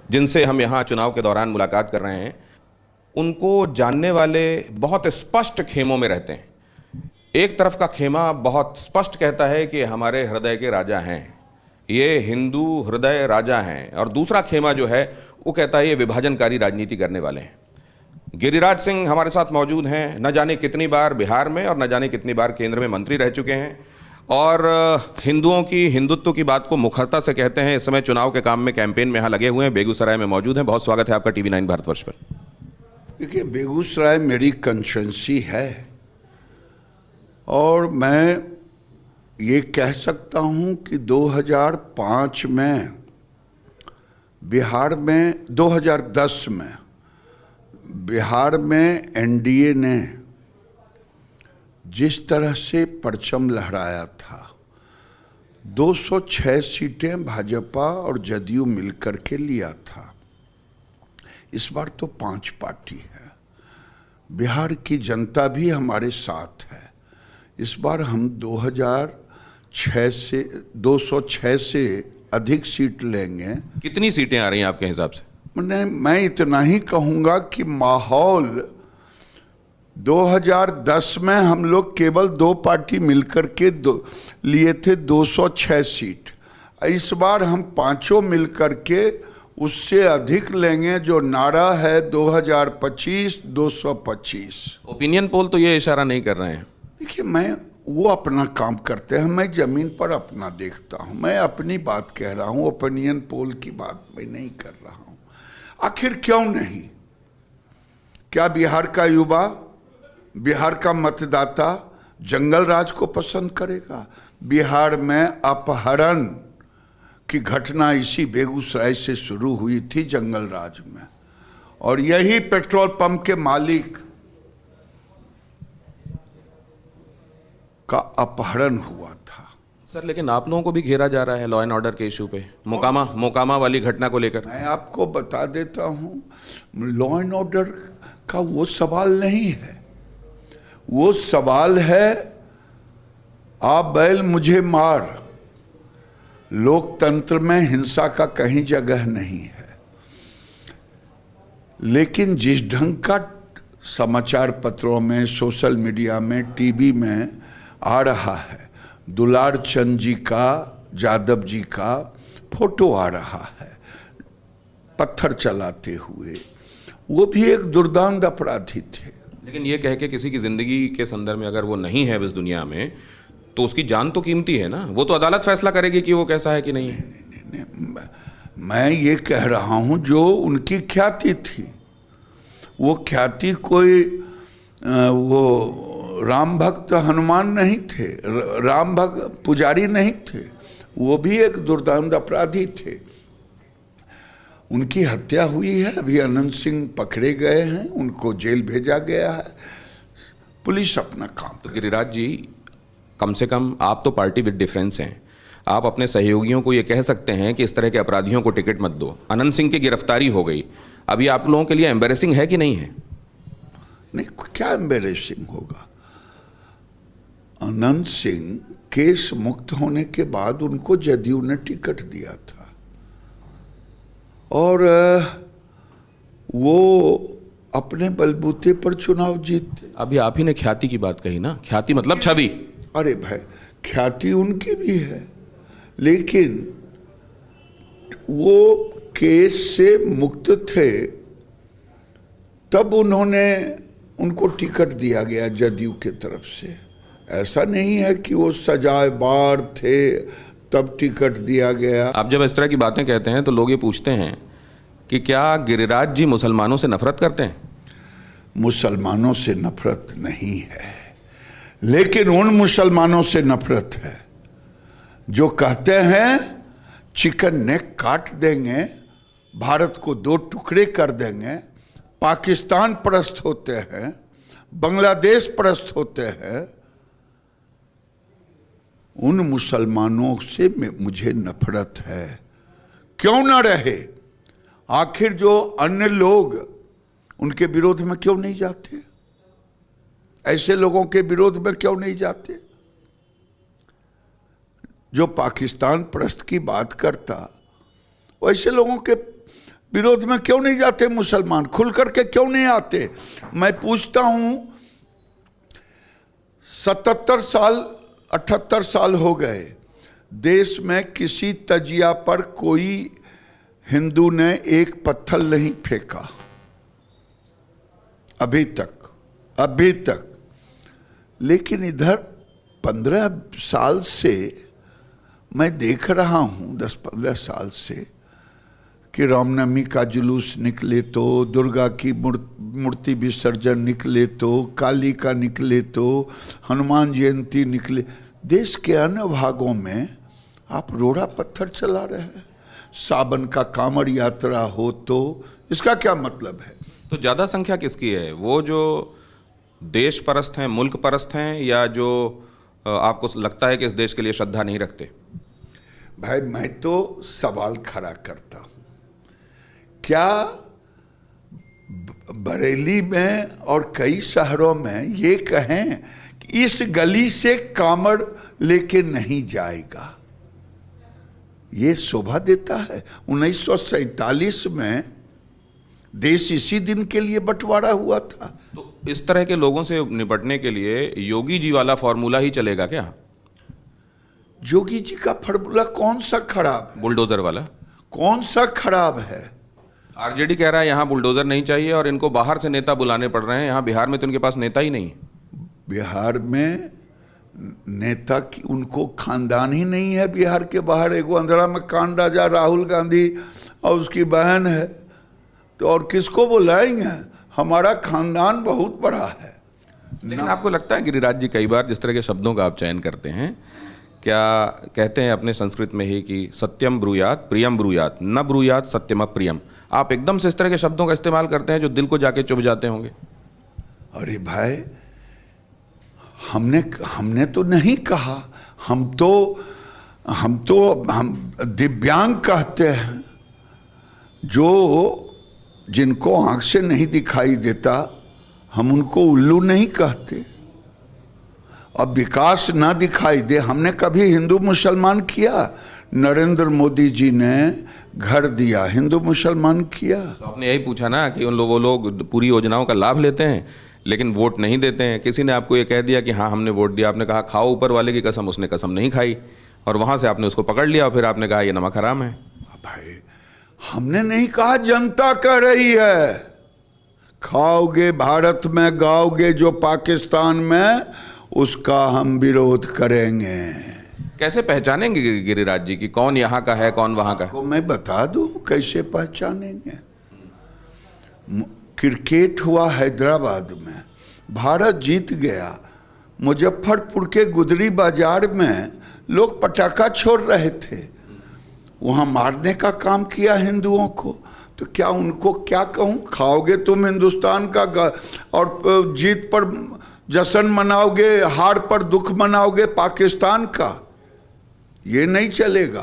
जिनसे हम यहाँ चुनाव के दौरान मुलाकात कर रहे हैं, उनको जानने वाले बहुत स्पष्ट खेमों में रहते हैं। एक तरफ का खेमा बहुत स्पष्ट कहता है कि हमारे हृदय के राजा हैं, ये हिंदू हृदय राजा हैं, और दूसरा खेमा जो है वो कहता है ये विभाजनकारी राजनीति करने वाले हैं। गिरिराज सिंह हमारे साथ मौजूद हैं, न जाने कितनी बार बिहार में और न जाने कितनी बार केंद्र में मंत्री रह चुके हैं, और हिंदुओं की हिंदुत्व की बात को मुखरता से कहते हैं। इस समय चुनाव के काम में, कैंपेन में यहाँ लगे हुए हैं, बेगूसराय में मौजूद हैं। बहुत स्वागत है आपका TV9 भारतवर्ष पर। देखिए, बेगूसराय मेरी कंस्टिट्यूंसी है और मैं ये कह सकता हूँ कि 2005 में बिहार में, 2010 में बिहार में एनडीए ने जिस तरह से परचम लहराया था, 206 सीटें भाजपा और जदयू मिलकर के लिया था। इस बार तो 5 पार्टी है। बिहार की जनता भी हमारे साथ है। इस बार हम 206 से अधिक सीट लेंगे। कितनी सीटें आ रही हैं आपके हिसाब से? मैं इतना ही कहूँगा कि माहौल 2010 में हम लोग केवल 2 पार्टी मिलकर के लिए थे 206 सीट। इस बार हम 5 मिलकर के उससे अधिक लेंगे। जो नारा है 2025 225। ओपिनियन पोल तो ये इशारा नहीं कर रहे हैं। देखिए, वो अपना काम करते हैं, मैं जमीन पर अपना देखता हूँ। मैं अपनी बात कह रहा हूँ, ओपिनियन पोल की बात मैं नहीं कर रहा हूँ। आखिर क्यों नहीं? क्या बिहार का युवा, बिहार का मतदाता जंगल राज को पसंद करेगा? बिहार में अपहरण की घटना इसी बेगूसराय से शुरू हुई थी, जंगल राज में, और यही पेट्रोल पंप के मालिक का अपहरण हुआ था। सर, लेकिन आप लोगों को भी घेरा जा रहा है लॉ एंड ऑर्डर के इशू पे, मोकामा वाली घटना को लेकर। मैं आपको बता देता हूँ, लॉ एंड ऑर्डर का वो सवाल नहीं है। वो सवाल है आप बैल मुझे मार। लोकतंत्र में हिंसा का कहीं जगह नहीं है। लेकिन जिस ढंग का समाचार पत्रों में, सोशल मीडिया में, टीवी में आ रहा है, दुलार चंद जी का, जादव जी का फोटो आ रहा है पत्थर चलाते हुए, वो भी एक दुर्दांत अपराधी थे। लेकिन ये कह के किसी की जिंदगी के संदर्भ में अगर वो नहीं है इस दुनिया में, तो उसकी जान तो कीमती है ना। वो तो अदालत फैसला करेगी कि वो कैसा है कि नहीं है। नहीं, मैं ये कह रहा हूँ जो उनकी ख्याति थी, वो ख्याति कोई वो राम भक्त हनुमान नहीं थे, राम भक्त पुजारी नहीं थे। वो भी एक दुर्दांत अपराधी थे। उनकी हत्या हुई है। अभी अनंत सिंह पकड़े गए हैं, उनको जेल भेजा गया है। पुलिस अपना काम। तो गिरिराज जी, कम से कम आप तो पार्टी विद डिफरेंस हैं। आप अपने सहयोगियों को ये कह सकते हैं कि इस तरह के अपराधियों को टिकट मत दो। अनंत सिंह की गिरफ्तारी हो गई, अभी आप लोगों के लिए एम्बेरेसिंग है कि नहीं है? नहीं, क्या एम्बेरेसिंग होगा? अनंत सिंह केस मुक्त होने के बाद उनको जदयू ने टिकट दिया था, और वो अपने बलबूते पर चुनाव जीते। अभी आप ही ने ख्याति की बात कही ना, ख्याति मतलब छवि। अरे भाई, ख्याति उनकी भी है, लेकिन वो केस से मुक्त थे तब उनको टिकट दिया गया जदयू के तरफ से। ऐसा नहीं है कि वो सजाएबार थे तब टिकट दिया गया। आप जब इस तरह की बातें कहते हैं तो लोग ये पूछते हैं कि क्या गिरिराज जी मुसलमानों से नफरत करते हैं? मुसलमानों से नफरत नहीं है, लेकिन उन मुसलमानों से नफरत है जो कहते हैं चिकन नेक काट देंगे, भारत को 2 टुकड़े कर देंगे, पाकिस्तान परस्त होते हैं, बांग्लादेश परस्त होते हैं। उन मुसलमानों से मुझे नफरत है। क्यों ना रहे? आखिर जो अन्य लोग उनके विरोध में क्यों नहीं जाते? ऐसे लोगों के विरोध में क्यों नहीं जाते? जो पाकिस्तान परस्त की बात करता, वैसे लोगों के विरोध में क्यों नहीं जाते मुसलमान? खुल करके क्यों नहीं आते? मैं पूछता हूं, 77 साल 78 साल हो गए, देश में किसी तजिया पर कोई हिंदू ने एक पत्थर नहीं फेंका अभी तक। लेकिन इधर 15 साल से मैं देख रहा हूं, 10-15 साल से, कि रामनवमी का जुलूस निकले तो, दुर्गा की मूर्ति विसर्जन निकले तो, काली का निकले तो, हनुमान जयंती निकले। देश के अन्य भागों में आप रोड़ा पत्थर चला रहे हैं। सावन का कांवड़ यात्रा हो तो इसका क्या मतलब है? तो ज़्यादा संख्या किसकी है? वो जो देश परस्त हैं, मुल्क परस्त हैं, या जो आपको लगता है कि इस देश के लिए श्रद्धा नहीं रखते? भाई मैं तो सवाल खड़ा करता हूं, क्या बरेली में और कई शहरों में ये कहें कि इस गली से कांवड़ लेके नहीं जाएगा? ये शोभा देता है? 1947 में देश इसी दिन के लिए बंटवारा हुआ था। तो इस तरह के लोगों से निपटने के लिए योगी जी वाला फॉर्मूला ही चलेगा क्या? योगी जी का फॉर्मूला कौन सा खराब? बुलडोजर वाला कौन सा खराब है? आरजेडी कह रहा है यहाँ बुलडोजर नहीं चाहिए और इनको बाहर से नेता बुलाने पड़ रहे हैं। यहाँ बिहार में तो उनके पास नेता ही नहीं। बिहार में नेता की उनको खानदान ही नहीं है। बिहार के बाहर एगो अंधेरा में कांड राजा राहुल गांधी और उसकी बहन है, तो और किसको बुलाएंगे? हमारा खानदान बहुत बड़ा है। लेकिन आपको लगता है गिरिराज जी, कई बार जिस तरह के शब्दों का आप चयन करते हैं, क्या कहते हैं अपने संस्कृत में ही कि सत्यम ब्रूयात प्रियम ब्रूयात, न ब्रूयात सत्यम अप्रियम। आप एकदम से इस तरह के शब्दों का इस्तेमाल करते हैं जो दिल को जाके चुभ जाते होंगे। अरे भाई, हमने तो नहीं कहा, हम दिव्यांग कहते हैं, जो जिनको आंख से नहीं दिखाई देता, हम उनको उल्लू नहीं कहते। अब विकास ना दिखाई दे, हमने कभी हिंदू मुसलमान किया? नरेंद्र मोदी जी ने घर दिया, हिंदू मुसलमान किया। तो आपने यही पूछा ना कि उन लोगों लोग पूरी योजनाओं का लाभ लेते हैं लेकिन वोट नहीं देते हैं। किसी ने आपको ये कह दिया कि हाँ हमने वोट दिया, आपने कहा खाओ ऊपर वाले की कसम, उसने कसम नहीं खाई और वहां से आपने उसको पकड़ लिया और फिर आपने कहा ये नमक हराम है। भाई हमने नहीं कहा, जनता कह रही है। खाओगे भारत में, गाओगे जो पाकिस्तान में, उसका हम विरोध करेंगे। कैसे पहचानेंगे गिरिराज जी कि कौन यहाँ का है कौन वहाँ का है? को मैं बता दूं कैसे पहचानेंगे। क्रिकेट हुआ हैदराबाद में, भारत जीत गया, मुजफ्फरपुर के गुदरी बाजार में लोग पटाखा छोड़ रहे थे, वहाँ मारने का काम किया हिंदुओं को। तो क्या उनको क्या कहूँ? खाओगे तुम हिंदुस्तान का और जीत पर जश्न मनाओगे, हार पर दुख मनाओगे पाकिस्तान का? ये नहीं चलेगा।